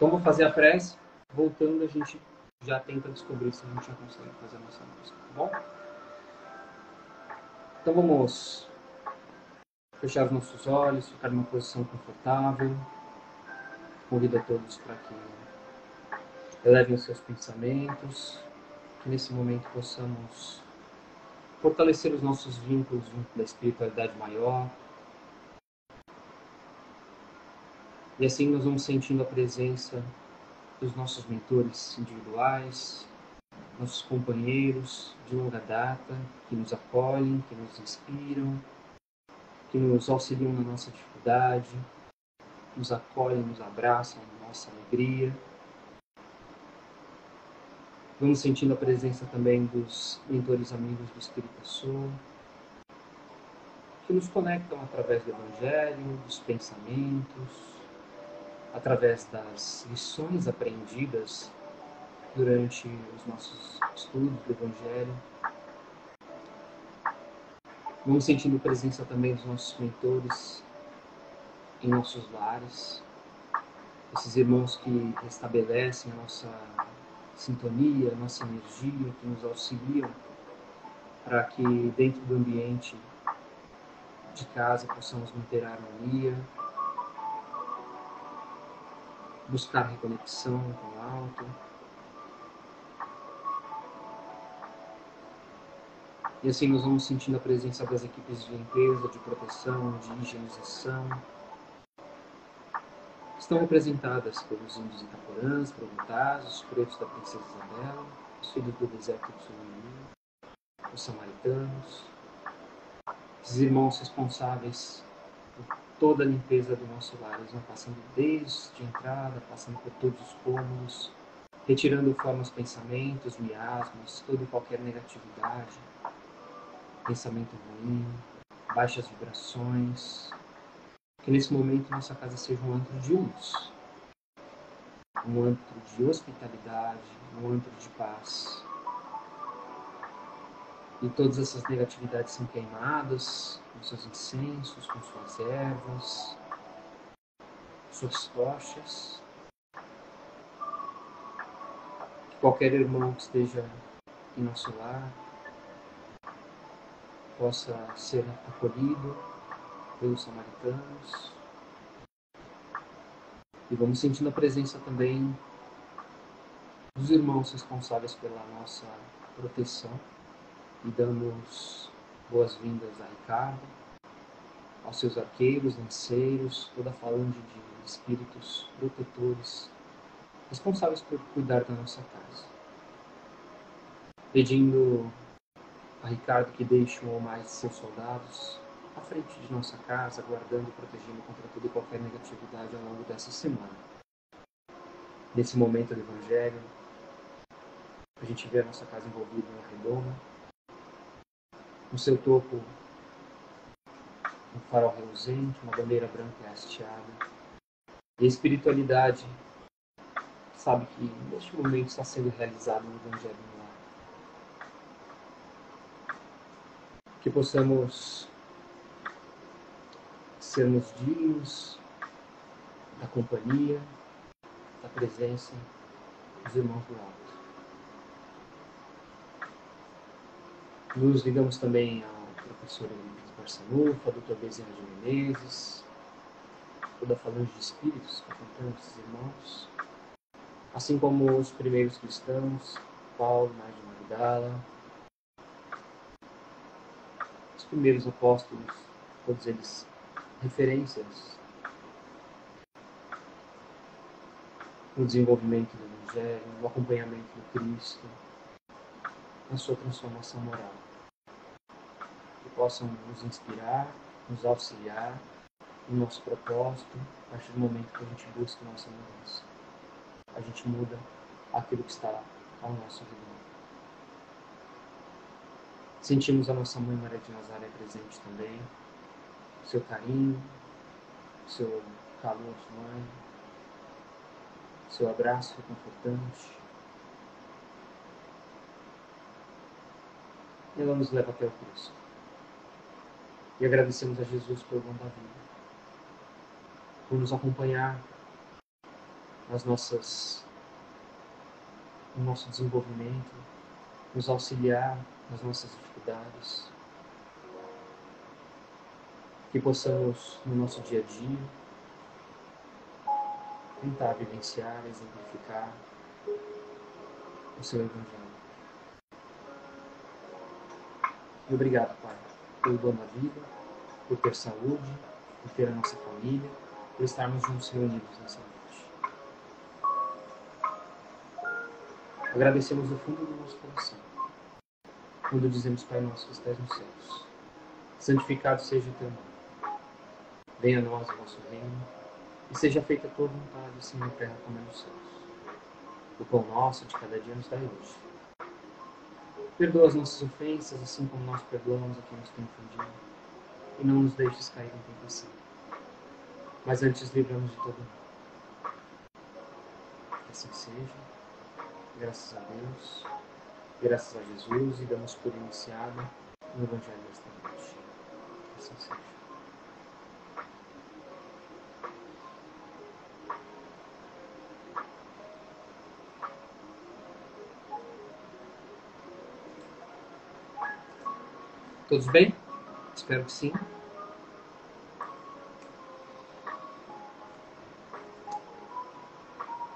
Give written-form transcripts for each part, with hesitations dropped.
Então, vou fazer a prece. Voltando, a gente já tenta descobrir se a gente já consegue fazer a nossa música, tá bom? Então, vamos fechar os nossos olhos, ficar numa posição confortável. Convido a todos para que elevem os seus pensamentos, que nesse momento possamos fortalecer os nossos vínculos junto da espiritualidade maior. E assim nós vamos sentindo a presença dos nossos mentores individuais, nossos companheiros de longa data, que nos acolhem, que nos inspiram, que nos auxiliam na nossa dificuldade, nos acolhem, nos abraçam na nossa alegria. Vamos sentindo a presença também dos mentores amigos do Espírito Soul, que nos conectam através do Evangelho, dos pensamentos, através das lições aprendidas durante os nossos estudos do Evangelho. Vamos sentindo a presença também dos nossos mentores em nossos lares, esses irmãos que restabelecem a nossa sintonia, a nossa energia, que nos auxiliam para que dentro do ambiente de casa possamos manter a harmonia, buscar reconexão com o alto. E assim nós vamos sentindo a presença das equipes de limpeza, de proteção, de higienização. Estão representadas pelos índios itaporãs, promutás, os pretos da princesa Isabela, os filhos do deserto do Sullivan, os samaritanos, esses irmãos responsáveis por toda a limpeza do nosso lar. Eles vão passando desde a entrada, passando por todos os cômodos, retirando formas, pensamentos, miasmas, toda e qualquer negatividade, pensamento ruim, baixas vibrações. Que nesse momento nossa casa seja um antro de luz, um antro de hospitalidade, um antro de paz. E todas essas negatividades são queimadas com seus incensos, com suas ervas, suas tochas. Que qualquer irmão que esteja em nosso lar possa ser acolhido pelos samaritanos. E vamos sentindo a presença também dos irmãos responsáveis pela nossa proteção. E damos boas-vindas a Ricardo, aos seus arqueiros, lanceiros, toda a falange de espíritos protetores responsáveis por cuidar da nossa casa. Pedindo a Ricardo que deixe um ou mais de seus soldados à frente de nossa casa, guardando e protegendo contra toda e qualquer negatividade ao longo dessa semana. Nesse momento do Evangelho, a gente vê a nossa casa envolvida em uma redoma, no seu topo um farol reluzente, uma bandeira branca e hasteada. E a espiritualidade sabe que neste momento está sendo realizado o Evangelho no lar. Que possamos sermos dignos da companhia, da presença dos irmãos do alto. Nos ligamos também ao professor Luiz Barçanufa, ao Dr. Bezerra de Menezes, toda a falange de espíritos que acompanham esses irmãos, assim como os primeiros cristãos, Paulo, Maria de Magdala, os primeiros apóstolos, todos eles referências no desenvolvimento do Evangelho, no acompanhamento do Cristo, na sua transformação moral. Que possam nos inspirar, nos auxiliar no nosso propósito, a partir do momento que a gente busca nossa mudança. A gente muda aquilo que está ao nosso redor. Sentimos a nossa Mãe Maria de Nazaré presente também, o seu carinho, o seu calor de mãe, o seu abraço reconfortante. E ela nos leva até o Cristo. E agradecemos a Jesus pelo dom da vida, por nos acompanhar no nosso desenvolvimento, nos auxiliar nas nossas dificuldades, que possamos, no nosso dia a dia, tentar vivenciar, exemplificar o seu Evangelho. E obrigado, Pai, pelo dom da vida, por ter saúde, por ter a nossa família, por estarmos juntos reunidos nessa noite. Agradecemos do fundo do nosso coração, quando dizemos, Pai nosso que estás nos céus, santificado seja o teu nome. Venha a nós o vosso reino, e seja feita a tua vontade, assim na terra como é nos céus. O pão nosso de cada dia nos dai hoje. Perdoa as nossas ofensas, assim como nós perdoamos a quem nos tem ofendido. E não nos deixes cair em tentação, mas antes livramos de todo mal. Que assim seja. Graças a Deus, graças a Jesus, e damos por iniciado no Evangelho desta noite. Que assim seja. Todos bem? Espero que sim.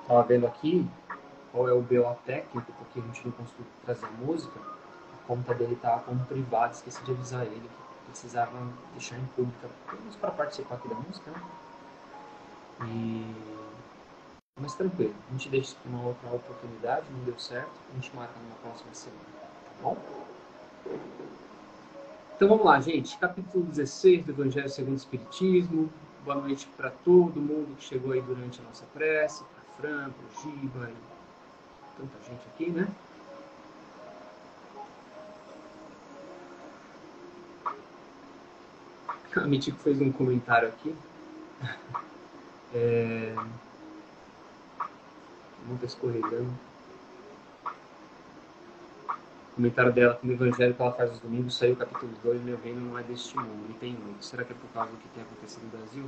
Estava vendo aqui qual é o BO técnico, porque a gente não conseguiu trazer a música. A conta dele estava como privada, esqueci de avisar ele que precisava deixar em pública, pelo menos para participar aqui da música, né? Mas tranquilo, a gente deixa isso para uma outra oportunidade, não deu certo, a gente marca numa próxima semana, tá bom? Então vamos lá, gente, capítulo 16 do Evangelho segundo o Espiritismo. Boa noite para todo mundo que chegou aí durante a nossa prece, para Fran, para o Giba, e tanta gente aqui, né? A Mitico fez um comentário aqui. Não está escorregando. O comentário dela que no Evangelho que ela faz aos domingos saiu o capítulo 2, meu reino não é deste mundo, e tem muito. Será que é por causa do que tem acontecido no Brasil?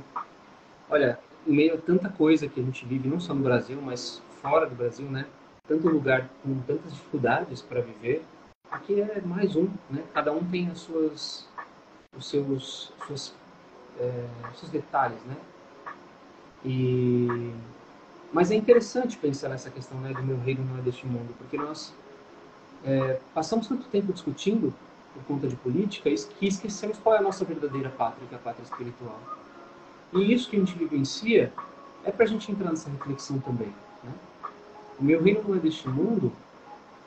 Olha, em meio a tanta coisa que a gente vive, não só no Brasil, mas fora do Brasil, né? Tanto lugar com tantas dificuldades para viver, aqui é mais um, né? Cada um tem os seus detalhes, né? Mas é interessante pensar nessa questão, né, do meu reino não é deste mundo, porque nós passamos tanto tempo discutindo por conta de política que esquecemos qual é a nossa verdadeira pátria, que é a pátria espiritual. E isso que a gente vivencia é para a gente entrar nessa reflexão também, né? O meu reino não é deste mundo,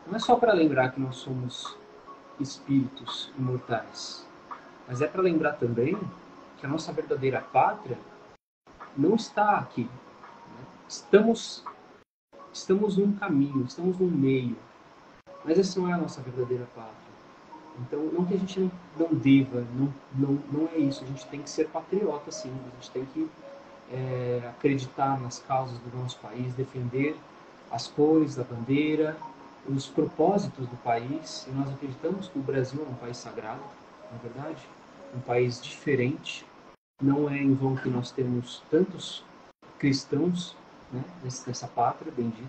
não é só para lembrar que nós somos espíritos imortais, mas é para lembrar também que a nossa verdadeira pátria não está aqui, né? Estamos num caminho, estamos num meio, mas essa não é a nossa verdadeira pátria. Então, não que a gente não deva, não é isso. A gente tem que ser patriota, sim. A gente tem que acreditar nas causas do nosso país, defender as cores da bandeira, os propósitos do país. E nós acreditamos que o Brasil é um país sagrado, na verdade, um país diferente. Não é em vão que nós temos tantos cristãos, né, nessa pátria bendita.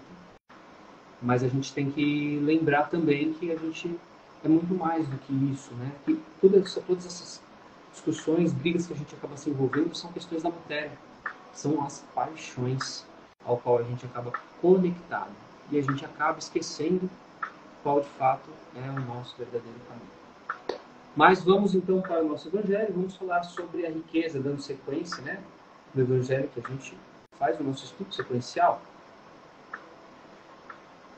Mas a gente tem que lembrar também que a gente é muito mais do que isso, né? Que todas essas discussões, brigas que a gente acaba se envolvendo são questões da matéria, são as paixões ao qual a gente acaba conectado e a gente acaba esquecendo qual de fato é o nosso verdadeiro caminho. Mas vamos então para o nosso Evangelho, vamos falar sobre a riqueza, dando sequência, né, do Evangelho que a gente faz o nosso estudo sequencial.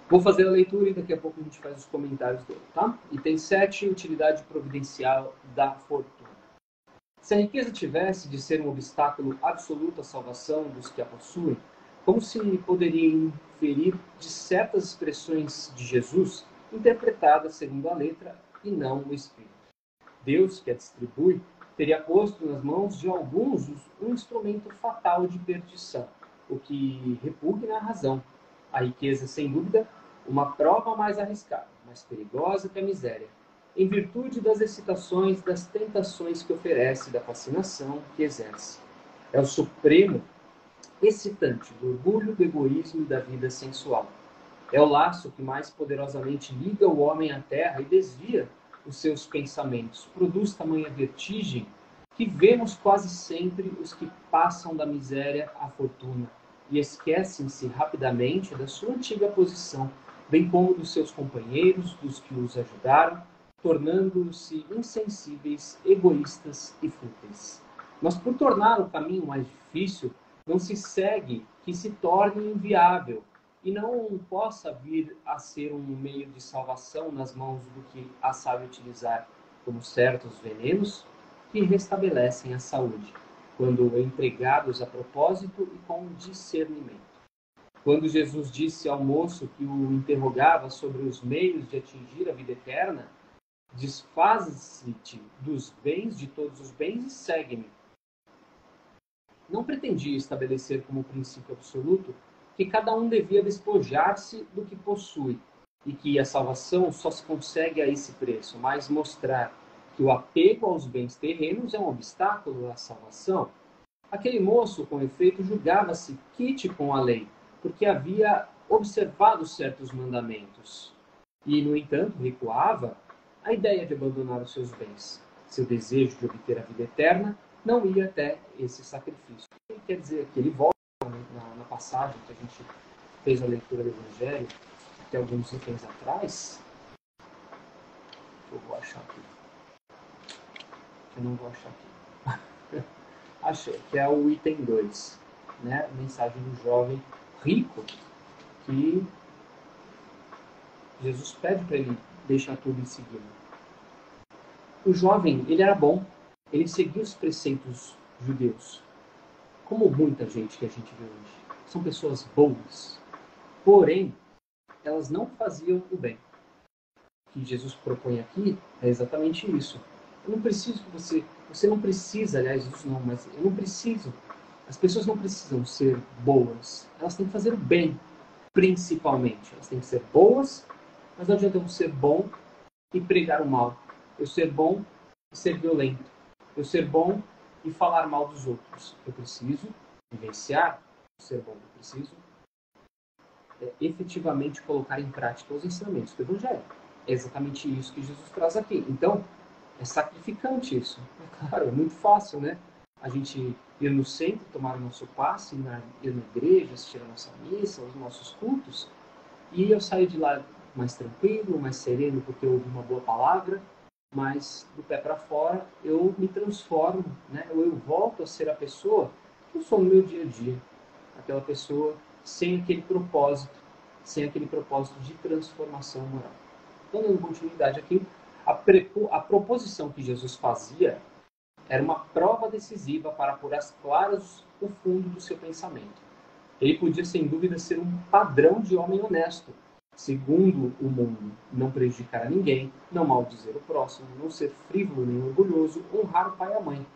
Vou fazer a leitura e daqui a pouco a gente faz os comentários dele, tá? Item 7, utilidade providencial da fortuna. Se a riqueza tivesse de ser um obstáculo absoluto à salvação dos que a possuem, como se poderia inferir de certas expressões de Jesus, interpretadas segundo a letra e não o espírito? Deus, que a distribui, teria posto nas mãos de alguns um instrumento fatal de perdição, o que repugna a razão. A riqueza, sem dúvida, uma prova mais arriscada, mais perigosa que a miséria, em virtude das excitações, das tentações que oferece, da fascinação que exerce. É o supremo excitante do orgulho, do egoísmo e da vida sensual. É o laço que mais poderosamente liga o homem à terra e desvia os seus pensamentos. Produz tamanha vertigem que vemos quase sempre os que passam da miséria à fortuna e esquecem-se rapidamente da sua antiga posição, bem como dos seus companheiros, dos que os ajudaram, tornando-se insensíveis, egoístas e fúteis. Mas por tornar o caminho mais difícil, não se segue que se torne inviável e não possa vir a ser um meio de salvação nas mãos do que a sabe utilizar, como certos venenos que restabelecem a saúde, quando empregados a propósito e com discernimento. Quando Jesus disse ao moço que o interrogava sobre os meios de atingir a vida eterna, desfaze-te dos bens, de todos os bens, e segue-me. Não pretendia estabelecer como princípio absoluto que cada um devia despojar-se do que possui e que a salvação só se consegue a esse preço, mas mostrar que o apego aos bens terrenos é um obstáculo à salvação. Aquele moço, com efeito, julgava-se quite com a lei, porque havia observado certos mandamentos. E, no entanto, recuava a ideia de abandonar os seus bens. Seu desejo de obter a vida eterna não ia até esse sacrifício. Ele quer dizer que ele volta na passagem que a gente fez a leitura do Evangelho, até alguns itens atrás. Eu vou achar aqui. Eu não vou achar aqui. Achei, que é o item 2, né? A mensagem do jovem rico que Jesus pede para ele deixar tudo em seguida. O jovem, ele era bom, ele seguia os preceitos judeus, como muita gente que a gente vê hoje. São pessoas boas, porém, elas não faziam o bem. O que Jesus propõe aqui é exatamente isso. Eu não preciso que você não precisa, aliás, isso não, mas eu não preciso. As pessoas não precisam ser boas, elas têm que fazer o bem, principalmente. Elas têm que ser boas, mas não adianta eu ser bom e pregar o mal. Eu ser bom e ser violento. Eu ser bom e falar mal dos outros. Eu preciso vivenciar o ser bom. Eu preciso efetivamente colocar em prática os ensinamentos do Evangelho. É exatamente isso que Jesus traz aqui. Então, é sacrificante isso. É claro, é muito fácil, né? A gente ir no centro, tomar o nosso passe, ir na igreja, assistir a nossa missa, os nossos cultos, e eu saio de lá mais tranquilo, mais sereno, porque eu ouvi uma boa palavra, mas do pé para fora eu me transformo, né? Eu volto a ser a pessoa que eu sou no meu dia a dia, aquela pessoa sem aquele propósito de transformação moral. Então, dando continuidade aqui, a proposição que Jesus fazia era uma prova decisiva para pôr às claras o fundo do seu pensamento. Ele podia, sem dúvida, ser um padrão de homem honesto, segundo o mundo, não prejudicar a ninguém, não maldizer o próximo, não ser frívolo nem orgulhoso, honrar o pai e a mãe.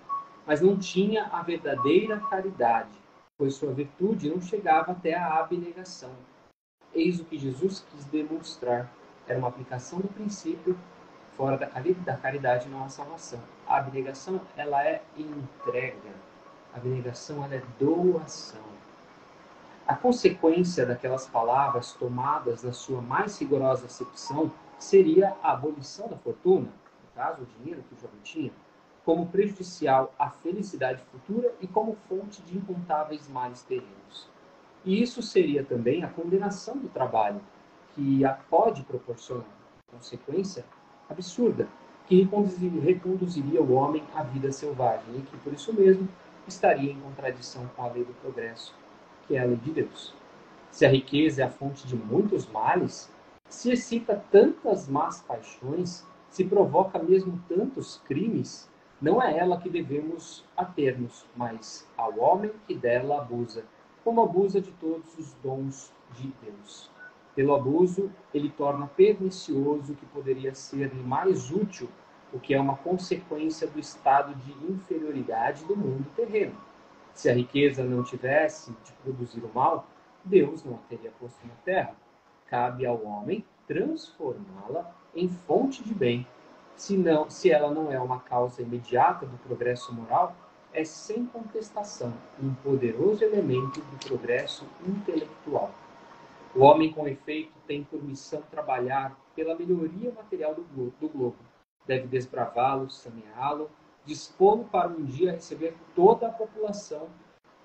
Mas não tinha a verdadeira caridade, pois sua virtude não chegava até a abnegação. Eis o que Jesus quis demonstrar. Era uma aplicação do princípio, fora da caridade não há salvação. A abnegação, ela é entrega. A abnegação, ela é doação. A consequência daquelas palavras tomadas na sua mais rigorosa acepção seria a abolição da fortuna, no caso, o dinheiro que o jovem tinha, como prejudicial à felicidade futura e como fonte de incontáveis males terrenos. E isso seria também a condenação do trabalho, que a pode proporcionar, consequência absurda, que reconduziria o homem à vida selvagem e que, por isso mesmo, estaria em contradição com a lei do progresso, que é a lei de Deus. Se a riqueza é a fonte de muitos males, se excita tantas más paixões, se provoca mesmo tantos crimes, não é ela que devemos ater-nos, mas ao homem que dela abusa, como abusa de todos os dons de Deus. Pelo abuso, ele torna pernicioso o que poderia ser mais útil, o que é uma consequência do estado de inferioridade do mundo terreno. Se a riqueza não tivesse de produzir o mal, Deus não a teria posto na terra. Cabe ao homem transformá-la em fonte de bem. Se ela não é uma causa imediata do progresso moral, é, sem contestação, um poderoso elemento do progresso intelectual. O homem, com efeito, tem por missão trabalhar pela melhoria material do globo. Deve desbravá-lo, saneá-lo, dispô-lo para um dia receber toda a população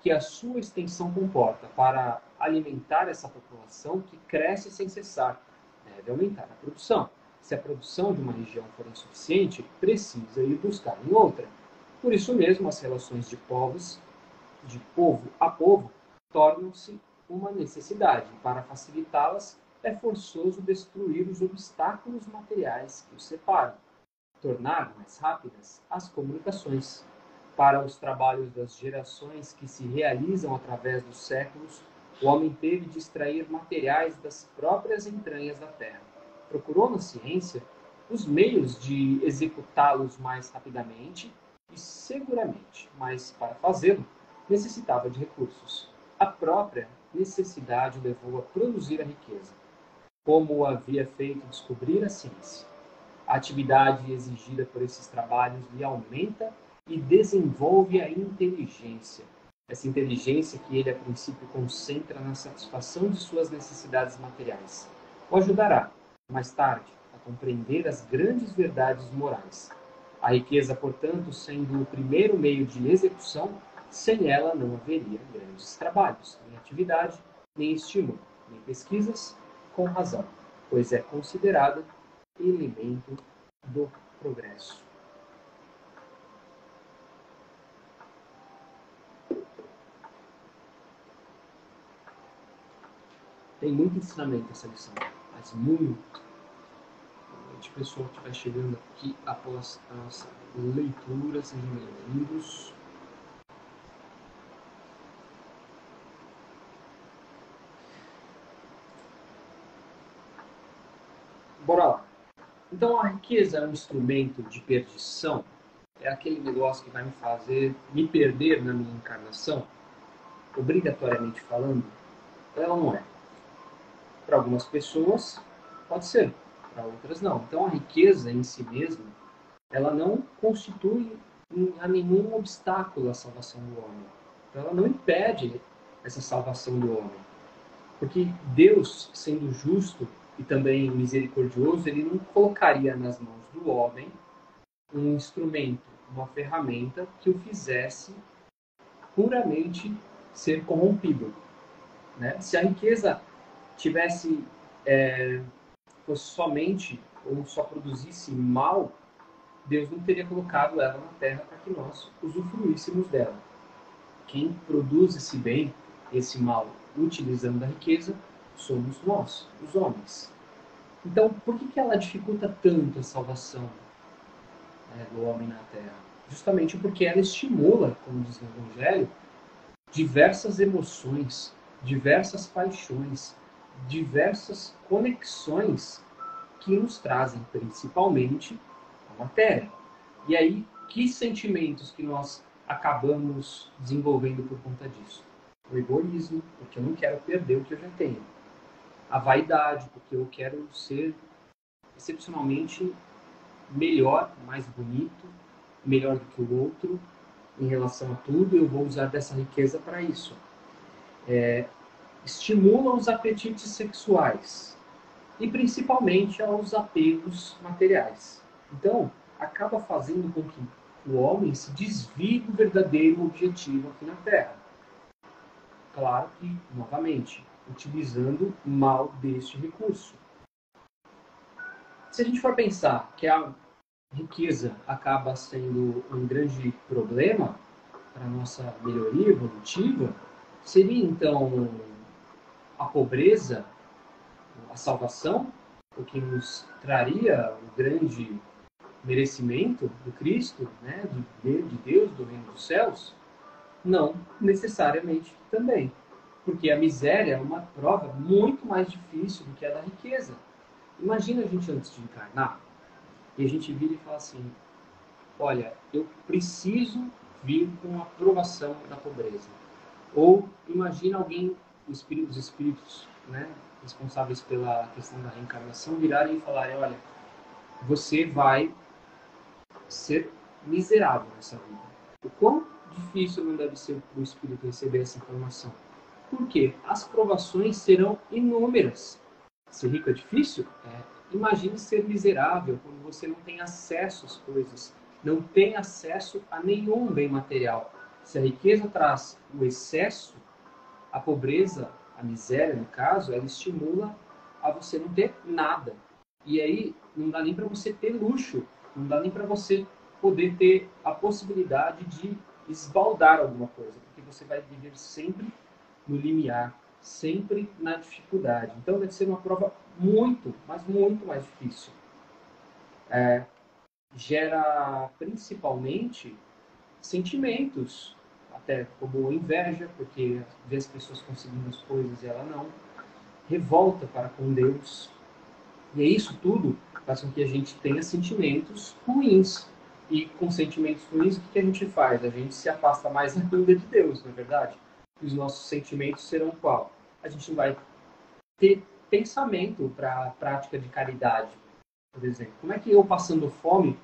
que a sua extensão comporta. Para alimentar essa população que cresce sem cessar, deve aumentar a produção. Se a produção de uma região for insuficiente, precisa ir buscar em outra. Por isso mesmo, as relações de povos, de povo a povo, tornam-se uma necessidade. Para facilitá-las, é forçoso destruir os obstáculos materiais que os separam, tornar mais rápidas as comunicações. Para os trabalhos das gerações que se realizam através dos séculos, o homem teve de extrair materiais das próprias entranhas da terra. Procurou na ciência os meios de executá-los mais rapidamente e seguramente, mas para fazê-lo necessitava de recursos. A própria necessidade o levou a produzir a riqueza, como o havia feito descobrir a ciência. A atividade exigida por esses trabalhos lhe aumenta e desenvolve a inteligência. Essa inteligência que ele, a princípio, concentra na satisfação de suas necessidades materiais. O ajudará, mais tarde, a compreender as grandes verdades morais. A riqueza, portanto, sendo o primeiro meio de execução, sem ela não haveria grandes trabalhos, nem atividade, nem estímulo, nem pesquisas, com razão, pois é considerada elemento do progresso. Tem muito ensinamento essa lição, mas muito. De pessoa que vai chegando aqui após a nossa leitura, sejam bem-vindos. Bora lá. Então, a riqueza é um instrumento de perdição? É aquele negócio que vai me fazer me perder na minha encarnação? Obrigatoriamente falando, ela não é. Para algumas pessoas, pode ser. Para outras, não. Então, a riqueza em si mesma, ela não constitui nenhum obstáculo à salvação do homem. Então, ela não impede essa salvação do homem. Porque Deus, sendo justo e também misericordioso, ele não colocaria nas mãos do homem um instrumento, uma ferramenta que o fizesse puramente ser corrompido. Né? Se a riqueza tivesse fosse somente ou só produzisse mal, Deus não teria colocado ela na terra para que nós usufruíssemos dela. Quem produz esse bem, esse mal, utilizando a riqueza, somos nós, os homens. Então, por que ela dificulta tanto a salvação do homem na terra? Justamente porque ela estimula, como diz no Evangelho, diversas emoções, diversas paixões, diversas conexões que nos trazem principalmente a matéria. E aí, que sentimentos que nós acabamos desenvolvendo por conta disso? O egoísmo, porque eu não quero perder o que eu já tenho. A vaidade, porque eu quero ser excepcionalmente melhor, mais bonito, melhor do que o outro em relação a tudo, eu vou usar dessa riqueza para isso. Estimula os apetites sexuais e principalmente aos apegos materiais. Então, acaba fazendo com que o homem se desvie do verdadeiro objetivo aqui na Terra. Claro que, novamente, utilizando mal deste recurso. Se a gente for pensar que a riqueza acaba sendo um grande problema para a nossa melhoria evolutiva, seria então a pobreza, a salvação, o que nos traria o grande merecimento do Cristo, né, de Deus, do reino dos céus? Não necessariamente também, porque a miséria é uma prova muito mais difícil do que a da riqueza. Imagina a gente antes de encarnar, e a gente vira e fala assim, olha, eu preciso vir com a aprovação da pobreza. Ou imagina alguém, os espíritos, né, responsáveis pela questão da reencarnação, virarem e falarem, olha, você vai ser miserável nessa vida. O quão difícil não deve ser para o espírito receber essa informação. Por quê? As provações serão inúmeras. Ser rico é difícil? Imagine ser miserável, quando você não tem acesso às coisas, não tem acesso a nenhum bem material. Se a riqueza traz o excesso, a pobreza, a miséria, no caso, ela estimula a você não ter nada. E aí não dá nem para você ter luxo, não dá nem para você poder ter a possibilidade de esbaldar alguma coisa, porque você vai viver sempre no limiar, sempre na dificuldade. Então deve ser uma prova muito, mas muito mais difícil. Gera principalmente sentimentos, até como inveja, porque vê as pessoas conseguindo as coisas e ela não, revolta para com Deus. E é isso tudo faz com que a gente tenha sentimentos ruins. E com sentimentos ruins, o que a gente faz? A gente se afasta mais ainda de Deus, não é verdade? E os nossos sentimentos serão qual? A gente vai ter pensamento para a prática de caridade, por exemplo. Como é que eu, passando fome,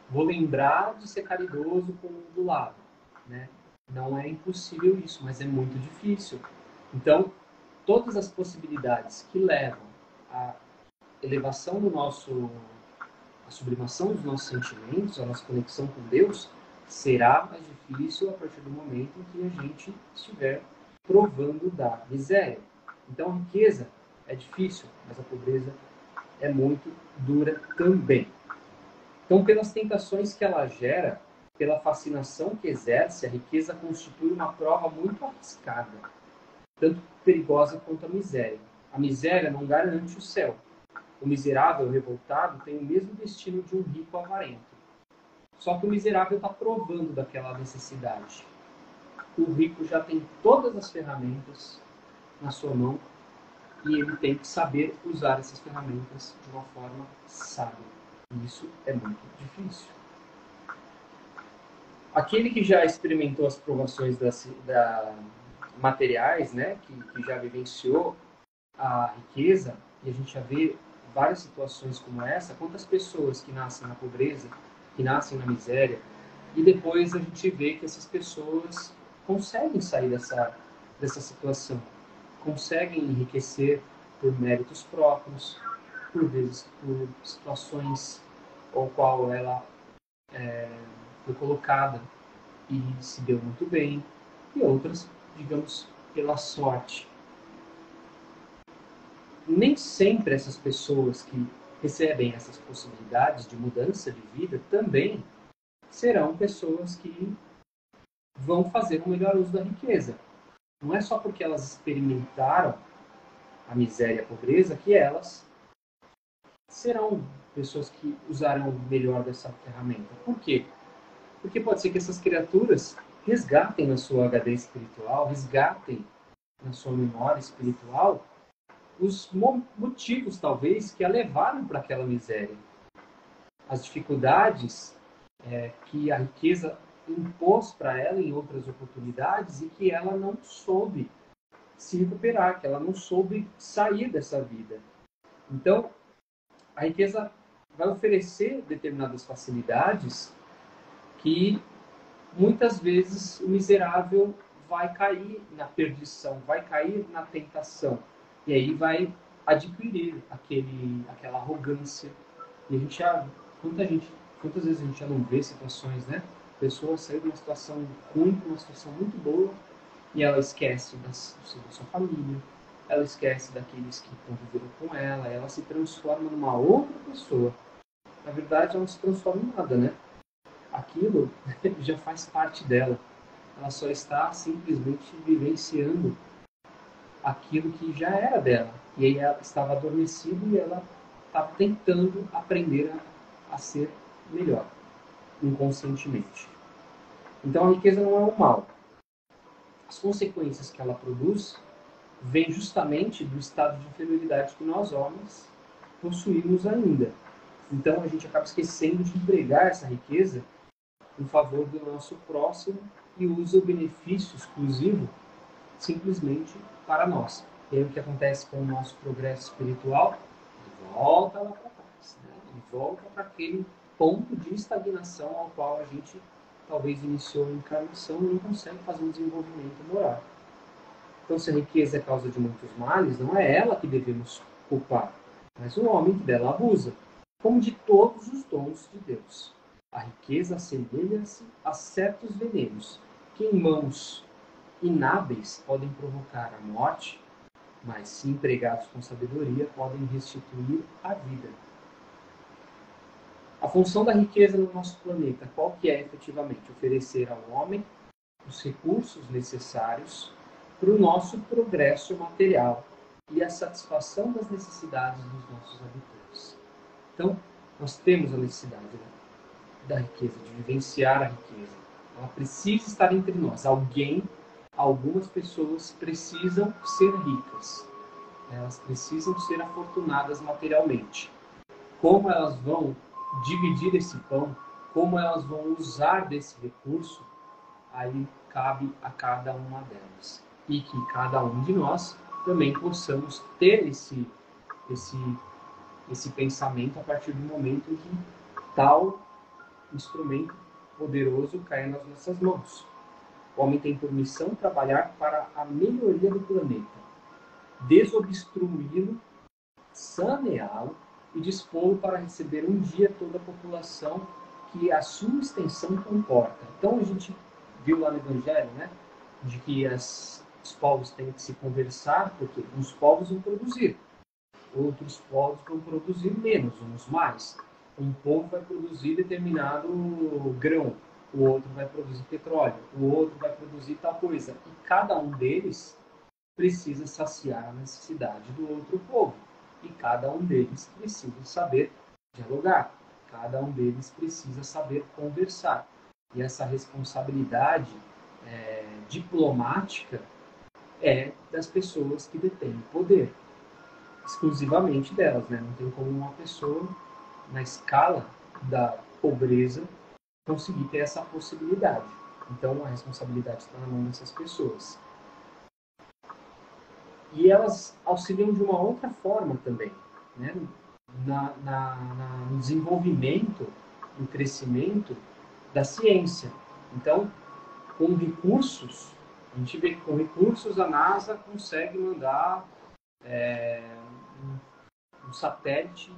vou lembrar de ser caridoso com o do lado, né? Não é impossível isso, mas é muito difícil. Então, todas as possibilidades que levam à elevação do nosso, à sublimação dos nossos sentimentos, a nossa conexão com Deus, será mais difícil a partir do momento em que a gente estiver provando da miséria. Então, a riqueza é difícil, mas a pobreza é muito dura também. Então, pelas tentações que ela gera, pela fascinação que exerce, a riqueza constitui uma prova muito arriscada, tanto perigosa quanto a miséria. A miséria não garante o céu. O miserável revoltado tem o mesmo destino de um rico avarento. Só que o miserável está provando daquela necessidade. O rico já tem todas as ferramentas na sua mão e ele tem que saber usar essas ferramentas de uma forma sábia. E isso é muito difícil. Aquele que já experimentou as provações materiais, né, que já vivenciou a riqueza, e a gente já vê várias situações como essa, quantas pessoas que nascem na pobreza, que nascem na miséria, e depois a gente vê que essas pessoas conseguem sair dessa situação, conseguem enriquecer por méritos próprios, por vezes por situações ao qual ela foi colocada e se deu muito bem, e outras, digamos, pela sorte. Nem sempre essas pessoas que recebem essas possibilidades de mudança de vida também serão pessoas que vão fazer um melhor uso da riqueza. Não é só porque elas experimentaram a miséria e a pobreza que elas serão pessoas que usarão melhor dessa ferramenta. Por quê? Porque pode ser que essas criaturas resgatem na sua HD espiritual, resgatem na sua memória espiritual os motivos, talvez, que a levaram para aquela miséria. As dificuldades que a riqueza impôs para ela em outras oportunidades e que ela não soube se recuperar, que ela não soube sair dessa vida. Então, a riqueza vai oferecer determinadas facilidades que muitas vezes o miserável vai cair na perdição, vai cair na tentação. E aí vai adquirir aquela arrogância. E a gente já, quantas vezes a gente já não vê situações, né? A pessoa saiu de uma situação ruim para uma situação muito boa e ela esquece da sua família, ela esquece daqueles que conviveram com ela se transforma numa outra pessoa. Na verdade, ela não se transforma em nada, né? Aquilo já faz parte dela. Ela só está simplesmente vivenciando aquilo que já era dela. E aí ela estava adormecida e ela estava tentando aprender a ser melhor, inconscientemente. Então a riqueza não é o mal. As consequências que ela produz vêm justamente do estado de inferioridade que nós homens possuímos ainda. Então a gente acaba esquecendo de empregar essa riqueza em favor do nosso próximo e usa o benefício exclusivo simplesmente para nós. E aí o que acontece com o nosso progresso espiritual? Ele volta lá para trás, né? Ele volta para aquele ponto de estagnação ao qual a gente talvez iniciou a encarnação e não consegue fazer um desenvolvimento moral. Então, se a riqueza é causa de muitos males, não é ela que devemos culpar, mas o homem que dela abusa, como de todos os dons de Deus. A riqueza assemelha-se a certos venenos, que em mãos inábeis podem provocar a morte, mas se empregados com sabedoria podem restituir a vida. A função da riqueza no nosso planeta, qual que é efetivamente? Oferecer ao homem os recursos necessários para o nosso progresso material e a satisfação das necessidades dos nossos habitantes. Então, nós temos a necessidade da riqueza, de vivenciar a riqueza. Ela precisa estar entre nós. Algumas pessoas precisam ser ricas. Elas precisam ser afortunadas materialmente. Como elas vão dividir esse pão, como elas vão usar desse recurso, aí cabe a cada uma delas. E que cada um de nós também possamos ter esse pensamento a partir do momento em que tal instrumento poderoso cai nas nossas mãos. O homem tem por missão trabalhar para a melhoria do planeta, desobstruí-lo, saneá-lo e dispô-lo para receber um dia toda a população que a sua extensão comporta. Então a gente viu lá no Evangelho, né, de que os povos têm que se conversar, porque uns povos vão produzir, outros povos vão produzir menos, uns mais. Um povo vai produzir determinado grão, o outro vai produzir petróleo, o outro vai produzir tal coisa. E cada um deles precisa saciar a necessidade do outro povo. E cada um deles precisa saber dialogar. Cada um deles precisa saber conversar. E essa responsabilidade diplomática é das pessoas que detêm poder. Exclusivamente delas, né? Não tem como uma pessoa, na escala da pobreza, conseguir ter essa possibilidade. Então, a responsabilidade está na mão dessas pessoas. E elas auxiliam de uma outra forma também, né? No desenvolvimento, no crescimento da ciência. Então, com recursos, a gente vê que com recursos a NASA consegue mandar um satélite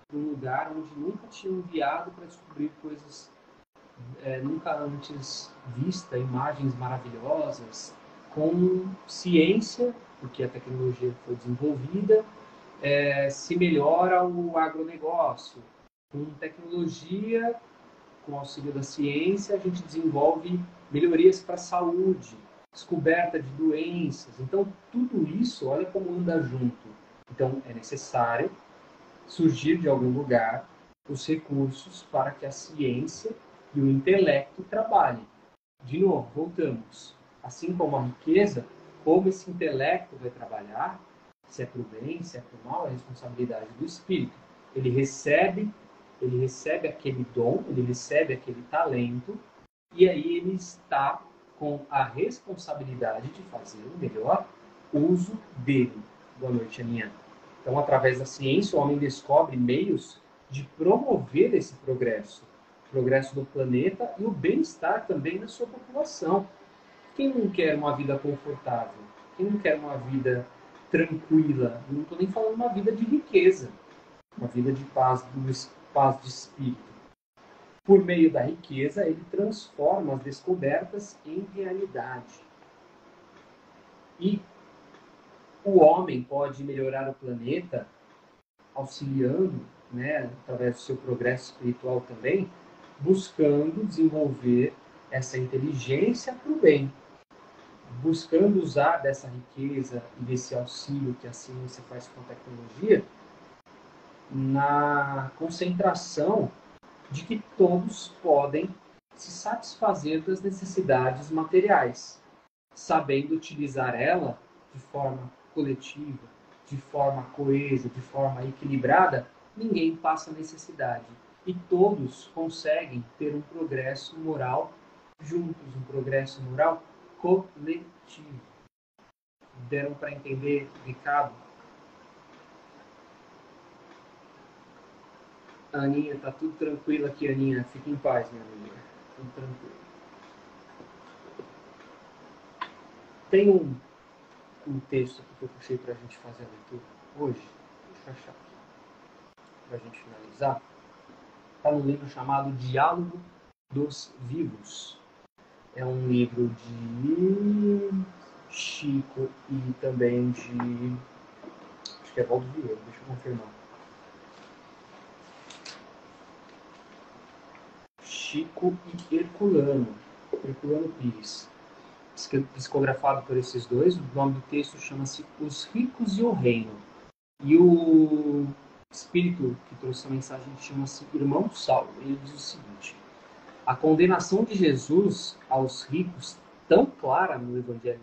para um lugar onde nunca tinha enviado para descobrir coisas nunca antes vistas, imagens maravilhosas, com ciência, porque a tecnologia foi desenvolvida, se melhora o agronegócio. Com tecnologia, com auxílio da ciência, a gente desenvolve melhorias para a saúde, descoberta de doenças. Então, tudo isso, olha como anda junto. Então, é necessário surgir de algum lugar os recursos para que a ciência e o intelecto trabalhem. De novo, voltamos. Assim como a riqueza, como esse intelecto vai trabalhar, se é para o bem, se é para o mal, é a responsabilidade do espírito. Ele recebe aquele dom, ele recebe aquele talento, e aí ele está com a responsabilidade de fazer o melhor uso dele. Boa noite, Aninha. Então, através da ciência, o homem descobre meios de promover esse progresso. O progresso do planeta e o bem-estar também da sua população. Quem não quer uma vida confortável? Quem não quer uma vida tranquila? Não estou nem falando uma vida de riqueza. Uma vida de paz de espírito. Por meio da riqueza, ele transforma as descobertas em realidade. E o homem pode melhorar o planeta auxiliando, né, através do seu progresso espiritual também, buscando desenvolver essa inteligência para o bem, buscando usar dessa riqueza e desse auxílio que a ciência faz com a tecnologia na concentração de que todos podem se satisfazer das necessidades materiais, sabendo utilizar ela de forma coletiva, de forma coesa, de forma equilibrada, ninguém passa necessidade. E todos conseguem ter um progresso moral juntos, um progresso moral coletivo. Deram para entender, Ricardo? Aninha, tá tudo tranquilo aqui, Aninha. Fique em paz, minha amiga. tudo tranquilo. Tem um texto aqui que eu puxei para a gente fazer a leitura hoje. Deixa eu achar aqui, para a gente finalizar. Está num livro chamado Diálogo dos Vivos. É um livro de Chico e também de... acho que é Valdo Vieira, deixa eu confirmar. Chico e Herculano Pires. Psicografado por esses dois. O nome do texto chama-se Os Ricos e o Reino. E o espírito que trouxe a mensagem chama-se Irmão Saulo. Ele diz o seguinte: a condenação de Jesus aos ricos, tão clara no Evangelho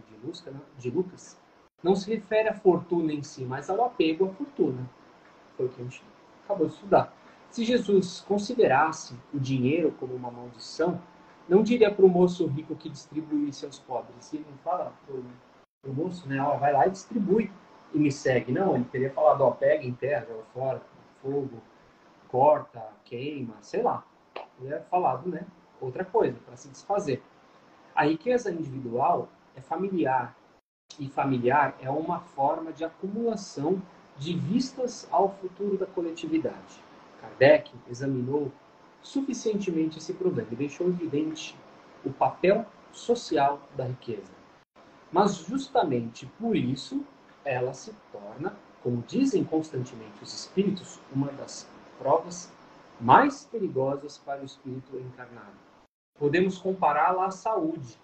de Lucas, não se refere à fortuna em si, mas ao apego à fortuna. Foi o que a gente acabou de estudar. Se Jesus considerasse o dinheiro como uma maldição, não diria para o moço rico que distribuísse aos pobres. Ele não fala para o moço, né? Ó, vai lá e distribui e me segue. Não, ele teria falado, ó, pega, enterra, joga fora, fogo, corta, queima, sei lá. Ele teria falado, né? Outra coisa, para se desfazer. A riqueza individual é familiar, e familiar é uma forma de acumulação de vistas ao futuro da coletividade. Kardec examinou suficientemente esse problema e deixou evidente o papel social da riqueza. Mas justamente por isso ela se torna, como dizem constantemente os espíritos, uma das provas mais perigosas para o espírito encarnado. Podemos compará-la à saúde.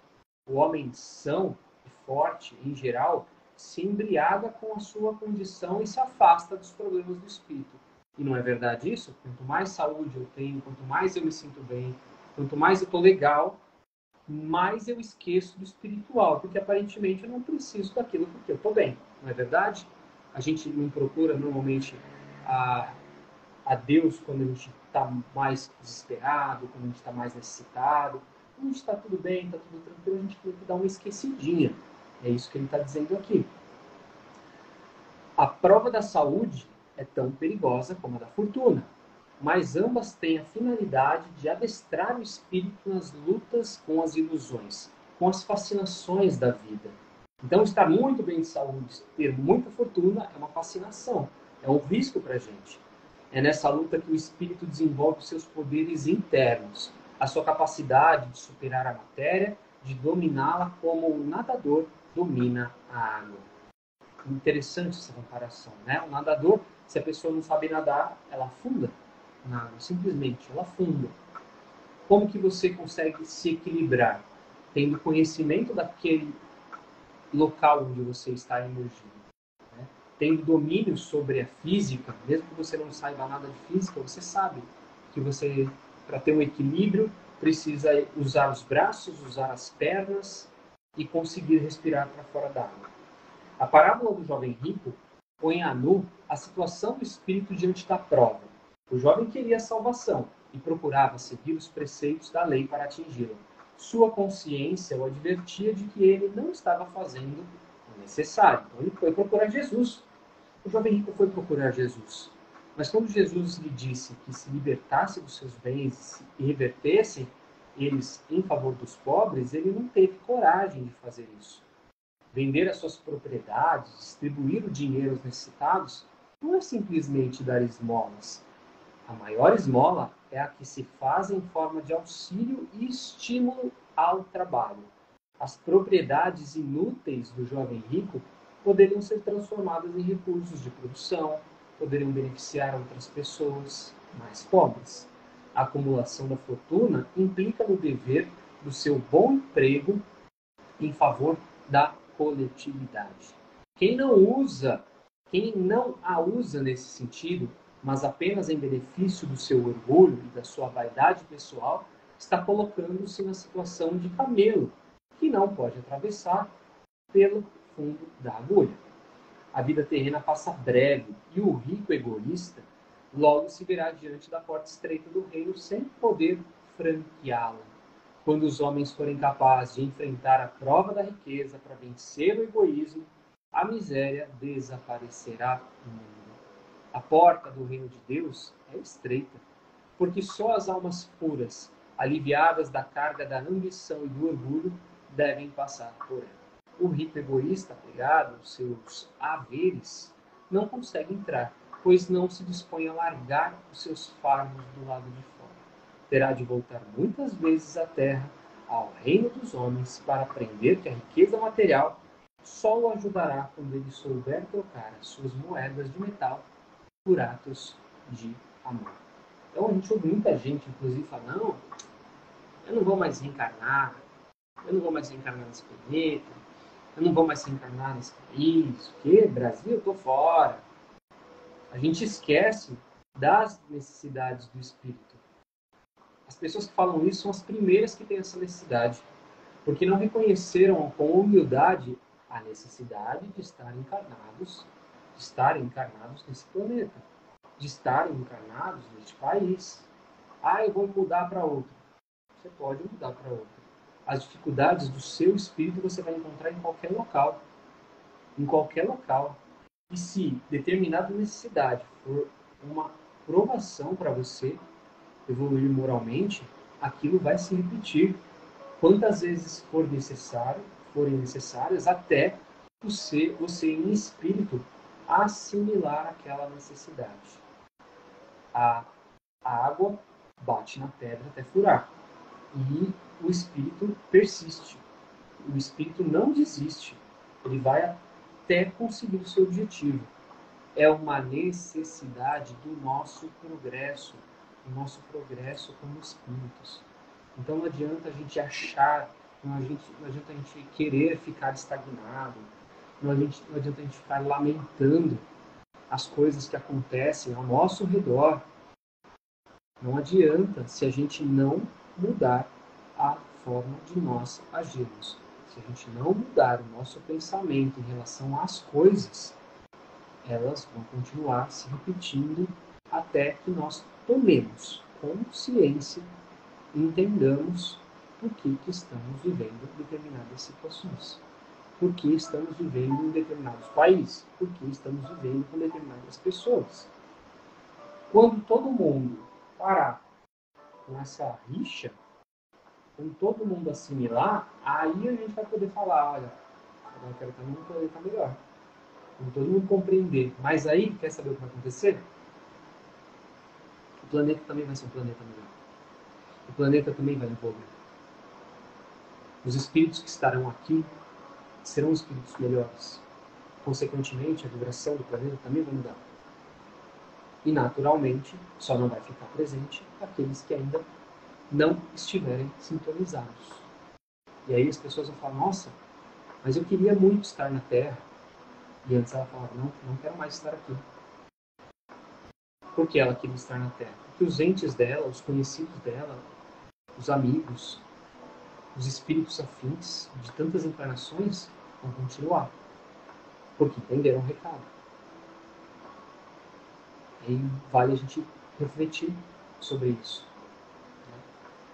O homem são e forte, em geral, se embriaga com a sua condição e se afasta dos problemas do espírito. E não é verdade isso? Quanto mais saúde eu tenho, quanto mais eu me sinto bem, quanto mais eu estou legal, mais eu esqueço do espiritual, porque aparentemente eu não preciso daquilo porque eu estou bem. Não é verdade? A gente não procura normalmente a Deus quando a gente está mais desesperado, quando a gente está mais necessitado. Quando a gente está tudo bem, está tudo tranquilo, a gente tem que dar uma esquecidinha. É isso que ele está dizendo aqui. A prova da saúde é tão perigosa como a da fortuna, mas ambas têm a finalidade de adestrar o espírito nas lutas com as ilusões, com as fascinações da vida. Então, estar muito bem de saúde, ter muita fortuna é uma fascinação, é um risco para a gente. É nessa luta que o espírito desenvolve os seus poderes internos, a sua capacidade de superar a matéria, de dominá-la como o nadador domina a água. Interessante essa comparação, né? O nadador, se a pessoa não sabe nadar, ela afunda na água, simplesmente, ela afunda. Como que você consegue se equilibrar? Tendo conhecimento daquele local onde você está emergindo, né? Tendo domínio sobre a física, mesmo que você não saiba nada de física, você sabe que você, para ter um equilíbrio, precisa usar os braços, usar as pernas e conseguir respirar para fora da água. A parábola do jovem rico põe a nu a situação do espírito diante da prova. O jovem queria a salvação e procurava seguir os preceitos da lei para atingi-la. Sua consciência o advertia de que ele não estava fazendo o necessário. Então ele foi procurar Jesus. O jovem rico foi procurar Jesus. Mas quando Jesus lhe disse que se libertasse dos seus bens e revertessem eles em favor dos pobres, ele não teve coragem de fazer isso. Vender as suas propriedades, distribuir o dinheiro aos necessitados, não é simplesmente dar esmolas. A maior esmola é a que se faz em forma de auxílio e estímulo ao trabalho. As propriedades inúteis do jovem rico poderiam ser transformadas em recursos de produção, poderiam beneficiar outras pessoas mais pobres. A acumulação da fortuna implica no dever do seu bom emprego em favor da coletividade. Quem não a usa nesse sentido, mas apenas em benefício do seu orgulho e da sua vaidade pessoal, está colocando-se na situação de camelo, que não pode atravessar pelo fundo da agulha. A vida terrena passa breve e o rico egoísta logo se verá diante da porta estreita do reino sem poder franqueá-la. Quando os homens forem capazes de enfrentar a prova da riqueza para vencer o egoísmo, a miséria desaparecerá do mundo. A porta do reino de Deus é estreita, porque só as almas puras, aliviadas da carga da ambição e do orgulho, devem passar por ela. O rico egoísta, apegado aos seus haveres, não consegue entrar, pois não se dispõe a largar os seus fardos do lado de fora. Terá de voltar muitas vezes à terra, ao reino dos homens, para aprender que a riqueza material só o ajudará quando ele souber trocar as suas moedas de metal por atos de amor. Então a gente ouve muita gente, inclusive, falar, não, eu não vou mais reencarnar, eu não vou mais reencarnar nesse planeta, eu não vou mais reencarnar nesse país, o quê? Brasil, eu tô fora. A gente esquece das necessidades do espírito. As pessoas que falam isso são as primeiras que têm essa necessidade, porque não reconheceram com humildade a necessidade de estarem encarnados nesse planeta, de estarem encarnados neste país. Ah, eu vou mudar para outro. Você pode mudar para outro. As dificuldades do seu espírito você vai encontrar em qualquer local. Em qualquer local. E se determinada necessidade for uma provação para você evoluir moralmente, aquilo vai se repetir quantas vezes forem necessárias, até você em espírito assimilar aquela necessidade. A água bate na pedra até furar. E o espírito persiste. O espírito não desiste. Ele vai até conseguir o seu objetivo. É uma necessidade do nosso progresso como espíritos. Então não adianta a gente achar, não adianta a gente querer ficar estagnado, não adianta a gente ficar lamentando as coisas que acontecem ao nosso redor. Não adianta se a gente não mudar a forma de nós agirmos. Se a gente não mudar o nosso pensamento em relação às coisas, elas vão continuar se repetindo até que nós tomemos consciência e entendamos por que estamos vivendo determinadas situações, por que estamos vivendo em determinados países, por que estamos vivendo com determinadas pessoas. Quando todo mundo parar com essa rixa, quando todo mundo assimilar, aí a gente vai poder falar, olha, agora eu quero estar num planeta melhor. Quando todo mundo compreender. Mas aí, quer saber o que vai acontecer? O planeta também vai ser um planeta melhor. O planeta também vai evoluir. Os espíritos que estarão aqui serão espíritos melhores. Consequentemente, a vibração do planeta também vai mudar. E, naturalmente, só não vai ficar presente aqueles que ainda não estiverem sintonizados. E aí as pessoas vão falar, nossa, mas eu queria muito estar na Terra. E antes ela falava, não quero mais estar aqui. Por que ela queria estar na Terra? Porque os entes dela, os conhecidos dela, os amigos, os espíritos afins de tantas encarnações vão continuar. Porque entenderam o recado. Aí vale a gente refletir sobre isso.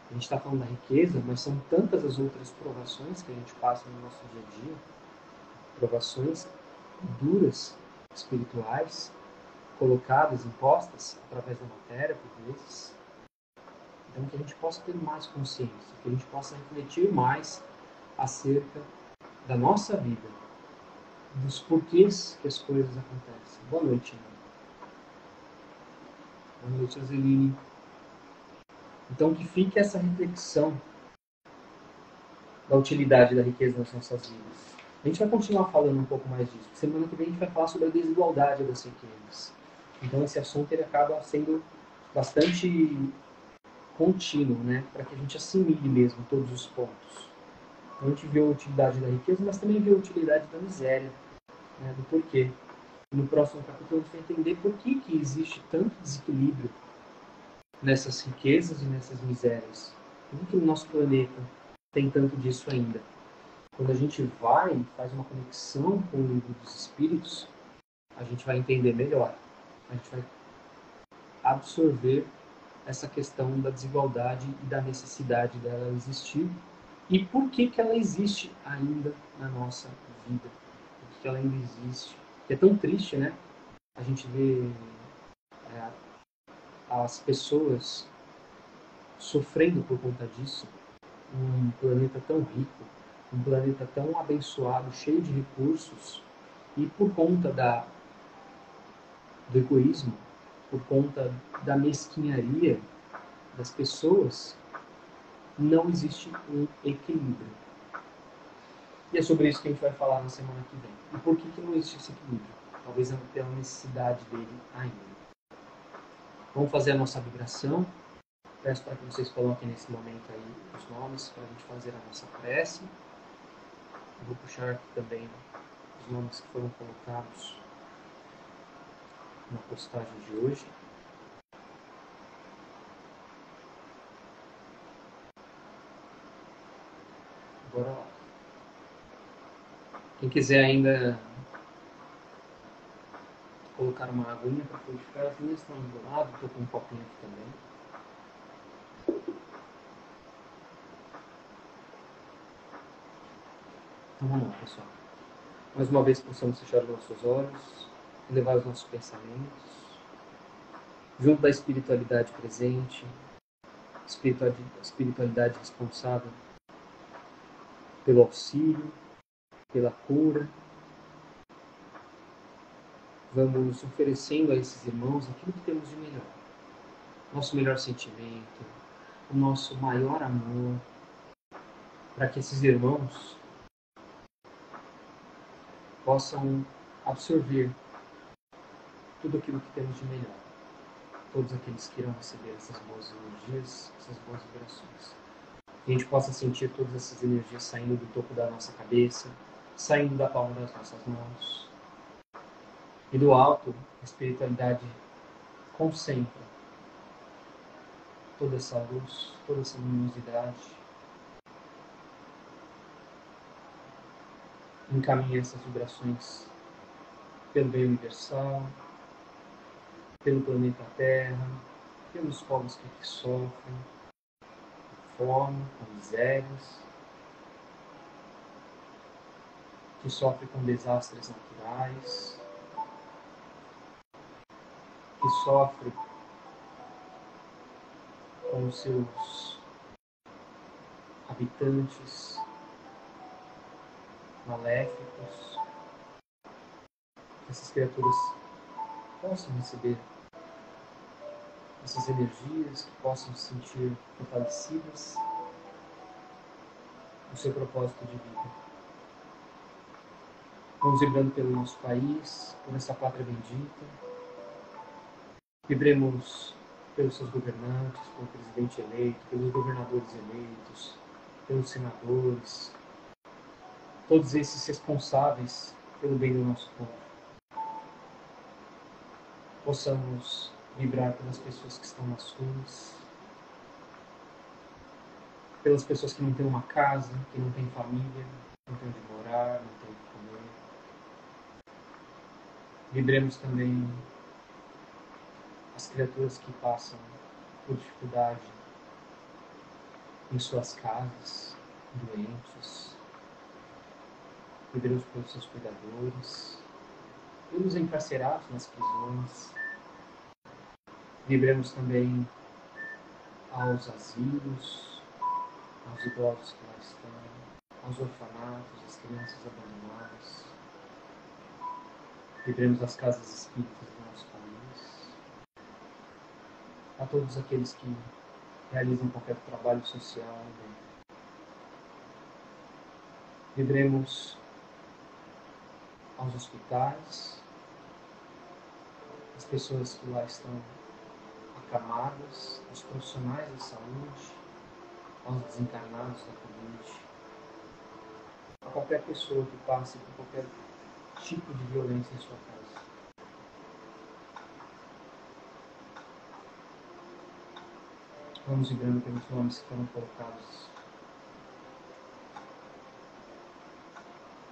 A gente está falando da riqueza, mas são tantas as outras provações que a gente passa no nosso dia a dia, provações duras, espirituais, colocadas, impostas através da matéria, por vezes. Então, que a gente possa ter mais consciência, que a gente possa refletir mais acerca da nossa vida, dos porquês que as coisas acontecem. Boa noite, Ana. Boa noite, Azeline. Então, que fique essa reflexão da utilidade da riqueza nas nossas vidas. A gente vai continuar falando um pouco mais disso. Semana que vem a gente vai falar sobre a desigualdade das riquezas. Então, esse assunto ele acaba sendo bastante contínuo, né? Para que a gente assimile mesmo todos os pontos. Então, a gente viu a utilidade da riqueza, mas também viu a utilidade da miséria, né? Do porquê. E no próximo capítulo a gente vai entender por que existe tanto desequilíbrio nessas riquezas e nessas misérias. Por que no nosso planeta tem tanto disso ainda? Quando a gente vai e faz uma conexão com o livro dos Espíritos, a gente vai entender melhor. A gente vai absorver essa questão da desigualdade e da necessidade dela existir e por que ela existe ainda na nossa vida. Por que ela ainda existe. É tão triste, né? A gente vê as pessoas sofrendo por conta disso, um planeta tão rico, um planeta tão abençoado, cheio de recursos, e por conta do egoísmo, por conta da mesquinharia das pessoas, não existe um equilíbrio. E é sobre isso que a gente vai falar na semana que vem. E por que não existe esse equilíbrio? Talvez pela necessidade dele ainda. Vamos fazer a nossa vibração. Peço para que vocês coloquem nesse momento aí os nomes para a gente fazer a nossa prece. Eu vou puxar aqui também os nomes que foram colocados na postagem de hoje. Bora lá. Quem quiser ainda colocar uma aguinha para purificar, as minhas estão do lado, estou com um copinho aqui também. Então vamos lá, pessoal. Mais uma vez possamos fechar os nossos olhos, elevar os nossos pensamentos, junto da espiritualidade presente, espiritualidade responsável pelo auxílio, pela cura. Vamos oferecendo a esses irmãos aquilo que temos de melhor. Nosso melhor sentimento, o nosso maior amor, para que esses irmãos possam absorver tudo aquilo que temos de melhor. Todos aqueles que irão receber essas boas energias, essas boas vibrações. Que a gente possa sentir todas essas energias saindo do topo da nossa cabeça, saindo da palma das nossas mãos. E do alto, a espiritualidade concentra toda essa luz, toda essa luminosidade. Encaminha essas vibrações pelo bem universal, pelo planeta Terra, pelos povos que aqui sofrem com fome, com misérias, que sofrem com desastres naturais, que sofrem com os seus habitantes maléficos. Que essas criaturas possam receber essas energias, que possam se sentir fortalecidas no seu propósito de vida. Vamos vibrando pelo nosso país, por essa pátria bendita. Vibremos pelos seus governantes, pelo presidente eleito, pelos governadores eleitos, pelos senadores, todos esses responsáveis pelo bem do nosso povo. Possamos vibrar pelas pessoas que estão nas ruas, pelas pessoas que não têm uma casa, que não têm família, não têm onde morar, não têm o que comer. Vibremos também as criaturas que passam por dificuldade em suas casas, doentes. Vibremos pelos seus cuidadores, pelos encarcerados nas prisões. Vibremos também aos asilos, aos idosos que lá estão, aos orfanatos, às crianças abandonadas. Vibremos as casas espíritas do nosso país. A todos aqueles que realizam qualquer trabalho social. Vibremos aos hospitais, as pessoas que lá estão acamadas, aos profissionais da saúde, aos desencarnados da Covid, a qualquer pessoa que passe por qualquer tipo de violência em sua casa. Vamos vibrando pelos nomes que foram colocados.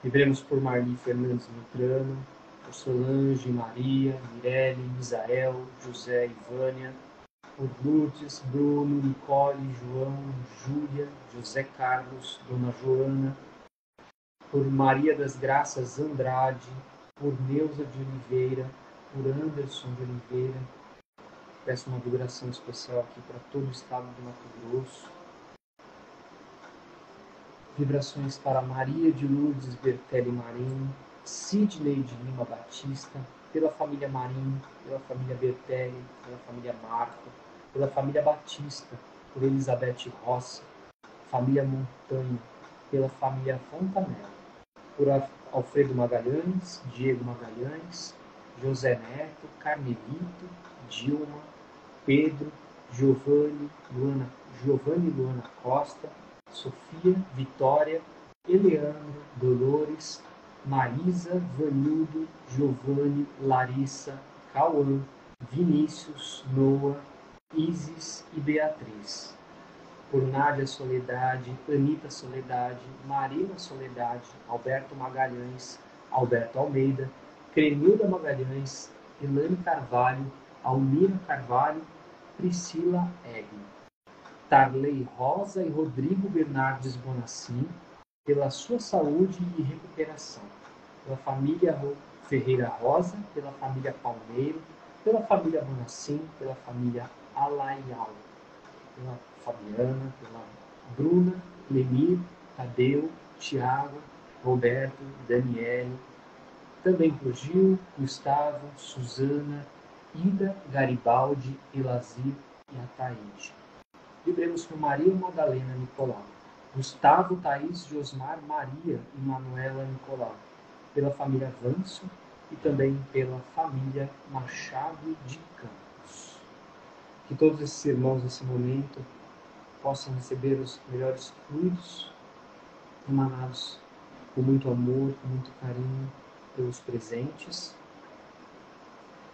Vibremos por Marli Fernandes Mitrano, por Solange, Maria, Mirelle, Misael, José e Vânia, por Lourdes, Bruno, Nicole, João, Júlia, José Carlos, Dona Joana, por Maria das Graças Andrade, por Neuza de Oliveira, por Anderson de Oliveira, Peço uma vibração especial aqui para todo o estado do Mato Grosso. Vibrações para Maria de Lourdes Bertelli Marinho, Sidney de Lima Batista, pela família Marinho, pela família Bertelli, pela família Marco, pela família Batista, por Elizabeth Rossi, família Montanha, pela família Fontanella, por Alfredo Magalhães, Diego Magalhães, José Neto, Carmelito, Dilma, Pedro, Giovanni Luana Costa, Sofia, Vitória, Eleandro, Dolores, Marisa, Vanildo, Giovanni, Larissa, Cauã, Vinícius, Noah, Isis e Beatriz. Por Nádia Soledade, Anita Soledade, Marina Soledade, Alberto Magalhães, Alberto Almeida, Cremilda Magalhães, Elane Carvalho, Almira Carvalho, Priscila Egli. Tarley Rosa e Rodrigo Bernardes Bonacim, pela sua saúde e recuperação. Pela família Ferreira Rosa, pela família Palmeiro, pela família Bonacim, pela família Alaial, pela Fabiana, pela Bruna, Lemir, Tadeu, Tiago, Roberto, Daniele, também por Gil, Gustavo, Suzana, Ida, Garibaldi, Elazir e Ataíde. Vibremos por Maria Madalena Nicolau, Gustavo, Thaís, Josmar, Maria e Manuela Nicolau, pela família Vanso e também pela família Machado de Campos. Que todos esses irmãos nesse momento possam receber os melhores fluidos emanados com muito amor, com muito carinho pelos presentes.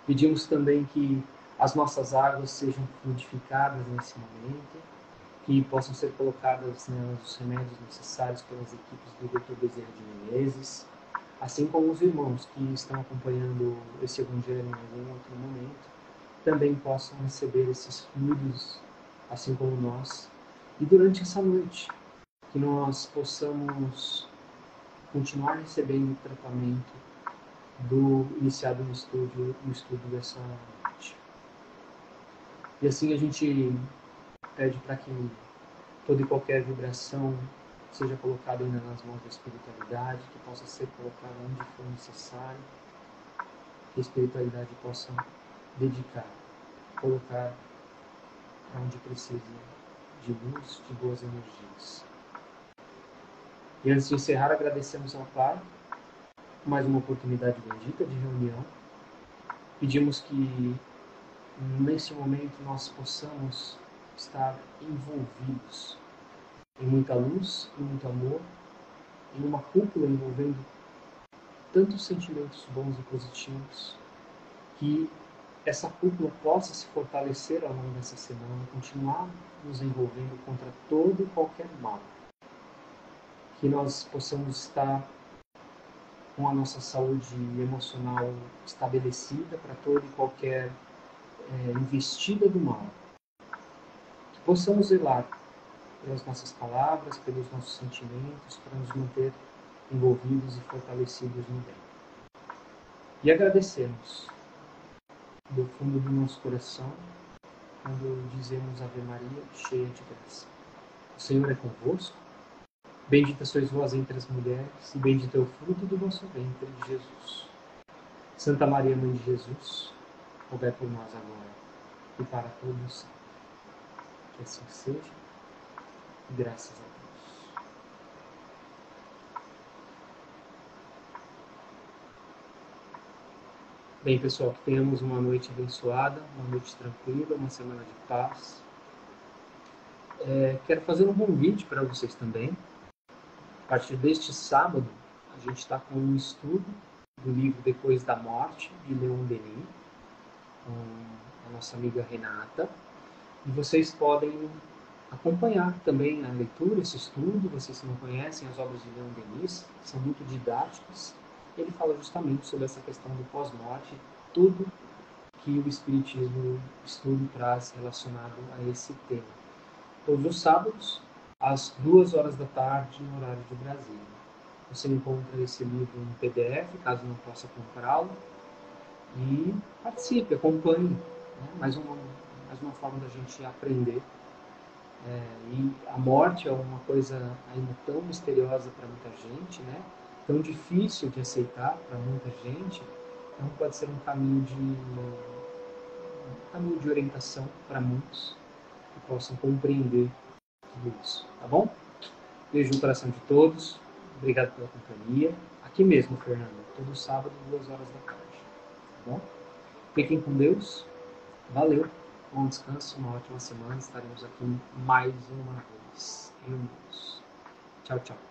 Pedimos também que as nossas águas sejam fluidificadas nesse momento, que possam ser colocadas nelas os remédios necessários pelas equipes do Dr. Bezerra de Menezes, assim como os irmãos que estão acompanhando esse evangelho em algum outro momento, também possam receber esses fluidos, assim como nós. E durante essa noite, que nós possamos continuar recebendo o tratamento iniciado no estudo dessa noite. E assim a gente pede para que toda e qualquer vibração seja colocada ainda nas mãos da espiritualidade, que possa ser colocada onde for necessário, que a espiritualidade possa dedicar, colocar para onde precisa de luz, de boas energias. E antes de encerrar, agradecemos ao Pai mais uma oportunidade bendita de reunião. Pedimos que nesse momento nós possamos estar envolvidos em muita luz, em muito amor, em uma cúpula envolvendo tantos sentimentos bons e positivos, que essa cúpula possa se fortalecer ao longo dessa semana, continuar nos envolvendo contra todo e qualquer mal. Que nós possamos estar com a nossa saúde emocional estabelecida para toda e qualquer investida do mal. Que possamos zelar pelas nossas palavras, pelos nossos sentimentos, para nos manter envolvidos e fortalecidos no bem. E agradecemos do fundo do nosso coração quando dizemos Ave Maria, cheia de graça. O Senhor é convosco, bendita sois vós entre as mulheres, e bendito é o fruto do vosso ventre, Jesus. Santa Maria, Mãe de Jesus, rogai por nós agora e para todos sempre. Que assim seja, e graças a Deus. Bem, pessoal, que tenhamos uma noite abençoada, uma noite tranquila, uma semana de paz. Quero fazer um convite para vocês também. A partir deste sábado, a gente está com um estudo do livro Depois da Morte, de Leon Denis, com a nossa amiga Renata. E vocês podem acompanhar também a leitura, esse estudo. Vocês que não conhecem as obras de Leon Denis, são muito didáticas. Ele fala justamente sobre essa questão do pós-morte, tudo que o Espiritismo estudo traz relacionado a esse tema. Todos os sábados, às 2h da tarde, no horário de Brasília. Você encontra esse livro em PDF, caso não possa comprá-lo. E participe, acompanhe né? Mais uma forma da gente aprender. E a morte é uma coisa ainda tão misteriosa para muita gente, né? Tão difícil de aceitar para muita gente. Então pode ser um caminho de orientação para muitos que possam compreender tudo isso, tá bom? Beijo no coração de todos. Obrigado pela companhia. Aqui mesmo, Fernando, todo sábado, 2 horas da tarde. Tá bom? Fiquem com Deus. Valeu. Bom descanso, uma ótima semana. Estaremos aqui mais uma vez. Em um. Tchau, tchau.